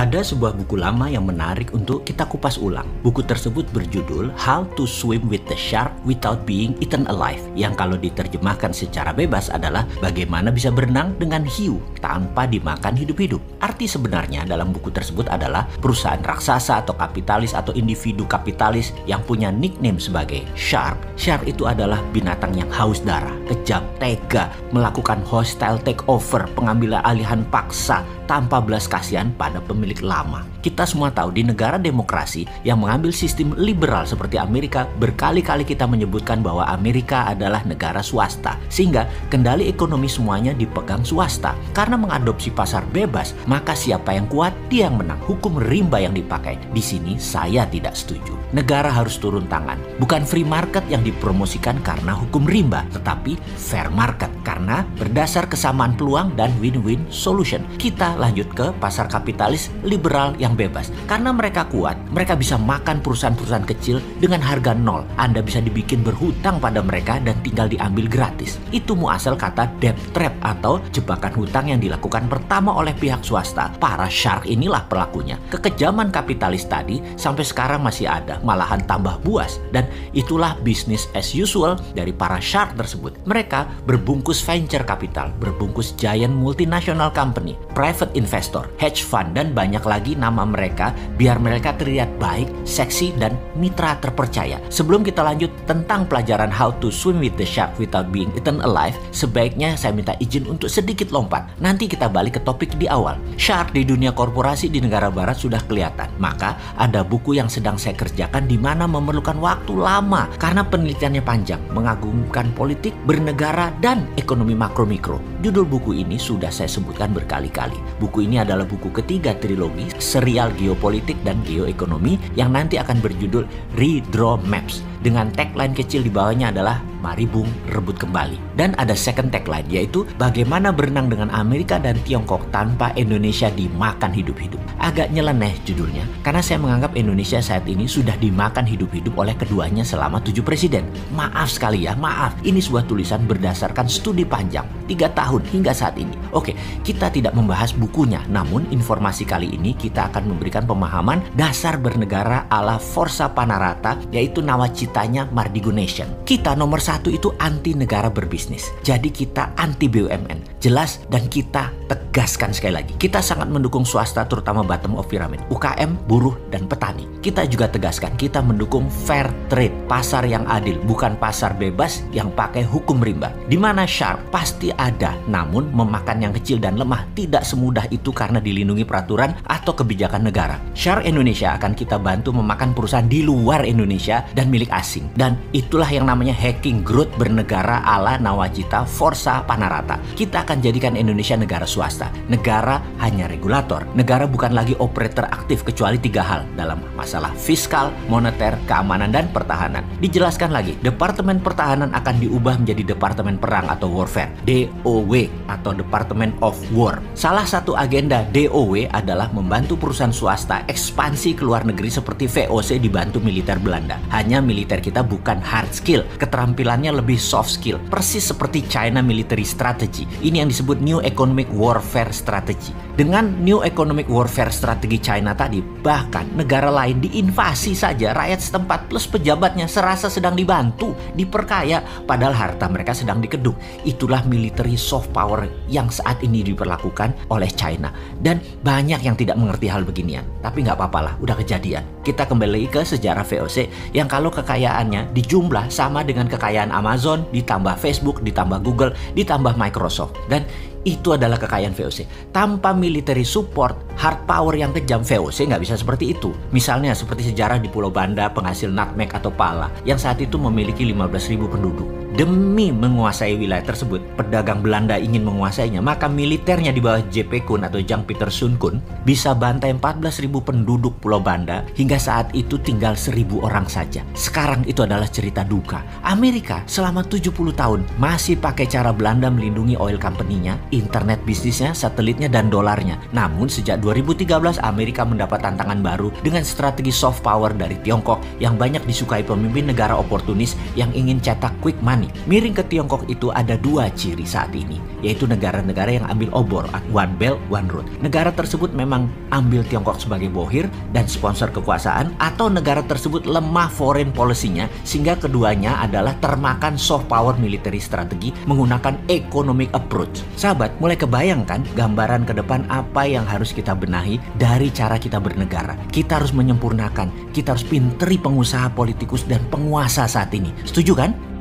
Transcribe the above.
Ada sebuah buku lama yang menarik untuk kita kupas ulang. Buku tersebut berjudul How to Swim with the Shark Without Being Eaten Alive, yang kalau diterjemahkan secara bebas adalah bagaimana bisa berenang dengan hiu tanpa dimakan hidup-hidup. Arti sebenarnya dalam buku tersebut adalah perusahaan raksasa atau kapitalis atau individu kapitalis yang punya nickname sebagai shark. Shark itu adalah binatang yang haus darah, kejam, tega, melakukan hostile takeover, pengambilan alihan paksa tanpa belas kasihan pada pemilik lama. Kita semua tahu di negara demokrasi yang mengambil sistem liberal seperti Amerika, berkali-kali kita menyebutkan bahwa Amerika adalah negara swasta, sehingga kendali ekonomi semuanya dipegang swasta. Karena mengadopsi pasar bebas, maka siapa yang kuat dia yang menang. Hukum rimba yang dipakai. Di sini saya tidak setuju. Negara harus turun tangan. Bukan free market yang dipromosikan karena hukum rimba, tetapi fair market karena berdasar kesamaan peluang dan win-win solution. Kita lanjut ke pasar kapitalis liberal yang bebas. Karena mereka kuat, mereka bisa makan perusahaan-perusahaan kecil dengan harga nol. Anda bisa dibikin berhutang pada mereka dan tinggal diambil gratis. Itu muasal kata debt trap atau jebakan hutang yang dilakukan pertama oleh pihak swasta. Para shark inilah pelakunya. Kekejaman kapitalis tadi sampai sekarang masih ada, malahan tambah buas. Dan itulah business as usual dari para shark tersebut. Mereka berbungkus venture capital, berbungkus giant multinational company, private investor, hedge fund, dan banyak lagi nama mereka biar mereka terlihat baik, seksi, dan mitra terpercaya. Sebelum kita lanjut tentang pelajaran How to Swim with the Shark Without Being Eaten Alive, sebaiknya saya minta izin untuk sedikit lompat. Nanti kita balik ke topik di awal. Shark di dunia korporasi di negara barat sudah kelihatan. Maka ada buku yang sedang saya kerjakan di mana memerlukan waktu lama karena penelitiannya panjang, mengagumkan politik, bernegara, dan ekonomi makro-mikro. Judul buku ini sudah saya sebutkan berkali-kali. Buku ini adalah buku ketiga trilogi serial geopolitik dan geoekonomi yang nanti akan berjudul Redraw Maps. Dengan tagline kecil di bawahnya adalah Mari Bung Rebut Kembali. Dan ada second tagline, yaitu bagaimana berenang dengan Amerika dan Tiongkok tanpa Indonesia dimakan hidup-hidup. Agak nyeleneh judulnya, karena saya menganggap Indonesia saat ini sudah dimakan hidup-hidup oleh keduanya selama 7 presiden. Maaf sekali ya, maaf. Ini sebuah tulisan berdasarkan studi panjang, 3 tahun hingga saat ini. Oke, kita tidak membahas bukunya, namun informasi kali ini kita akan memberikan pemahaman dasar bernegara ala Forza Panarata, yaitu nawacitanya Mardigo Nation. Kita nomor 1 itu anti negara berbisnis. Jadi kita anti BUMN. Jelas, dan kita tegaskan sekali lagi. Kita sangat mendukung swasta, terutama bottom of pyramid, UKM, buruh, dan petani. Kita juga tegaskan kita mendukung fair trade, pasar yang adil, bukan pasar bebas yang pakai hukum rimba. Di mana shark pasti ada, namun memakan yang kecil dan lemah tidak semudah itu karena dilindungi peraturan atau kebijakan negara. Shark Indonesia akan kita bantu memakan perusahaan di luar Indonesia dan milik asing. Dan itulah yang namanya hacking growth bernegara ala nawacita Forza Panarata. Kita akan jadikan Indonesia negara swasta. Negara hanya regulator. Negara bukan lagi operator aktif kecuali 3 hal dalam masalah fiskal, moneter, keamanan, dan pertahanan. Dijelaskan lagi, Departemen Pertahanan akan diubah menjadi Departemen Perang atau Warfare, DOW atau Department of War. Salah satu agenda DOW adalah membantu perusahaan swasta ekspansi ke luar negeri seperti VOC dibantu militer Belanda. Hanya militer kita bukan hard skill, keterampilannya lebih soft skill, persis seperti China Military Strategy. Ini yang disebut New Economic Warfare Strategy. Dengan New Economic Warfare Strategy China tadi, bahkan negara lain diinvasi saja, rakyat setempat plus pejabatnya serasa sedang dibantu, diperkaya, padahal harta mereka sedang dikeduk. Itulah military soft power yang saat ini diperlakukan oleh China. Dan banyak yang tidak mengerti hal beginian. Tapi nggak apa-apa lah, udah kejadian. Kita kembali ke sejarah VOC yang kalau kekayaannya dijumlah sama dengan kekayaan Amazon, ditambah Facebook, ditambah Google, ditambah Microsoft. Dan itu adalah kekayaan VOC. Tanpa military support, hard power yang kejam, VOC nggak bisa seperti itu. Misalnya seperti sejarah di Pulau Banda, penghasil nutmeg atau pala, yang saat itu memiliki 15.000 penduduk. Demi menguasai wilayah tersebut, pedagang Belanda ingin menguasainya, maka militernya di bawah JP Kun atau Jang Peter Sun Kun bisa bantai 14.000 penduduk Pulau Banda, hingga saat itu tinggal 1.000 orang saja. Sekarang itu adalah cerita duka. Amerika selama 70 tahun masih pakai cara Belanda melindungi oil company-nya, internet bisnisnya, satelitnya, dan dolarnya. Namun sejak 2013 Amerika mendapat tantangan baru dengan strategi soft power dari Tiongkok yang banyak disukai pemimpin negara oportunis yang ingin cetak quick money. nih, miring ke Tiongkok itu ada dua ciri saat ini, yaitu negara-negara yang ambil obor, One Belt, One Road. Negara tersebut memang ambil Tiongkok sebagai bohir dan sponsor kekuasaan, atau negara tersebut lemah foreign policy-nya sehingga keduanya adalah termakan soft power military strategi menggunakan economic approach. Sahabat, mulai kebayangkan gambaran ke depan apa yang harus kita benahi dari cara kita bernegara. Kita harus menyempurnakan, kita harus pinteri pengusaha, politikus, dan penguasa saat ini. Setuju kan?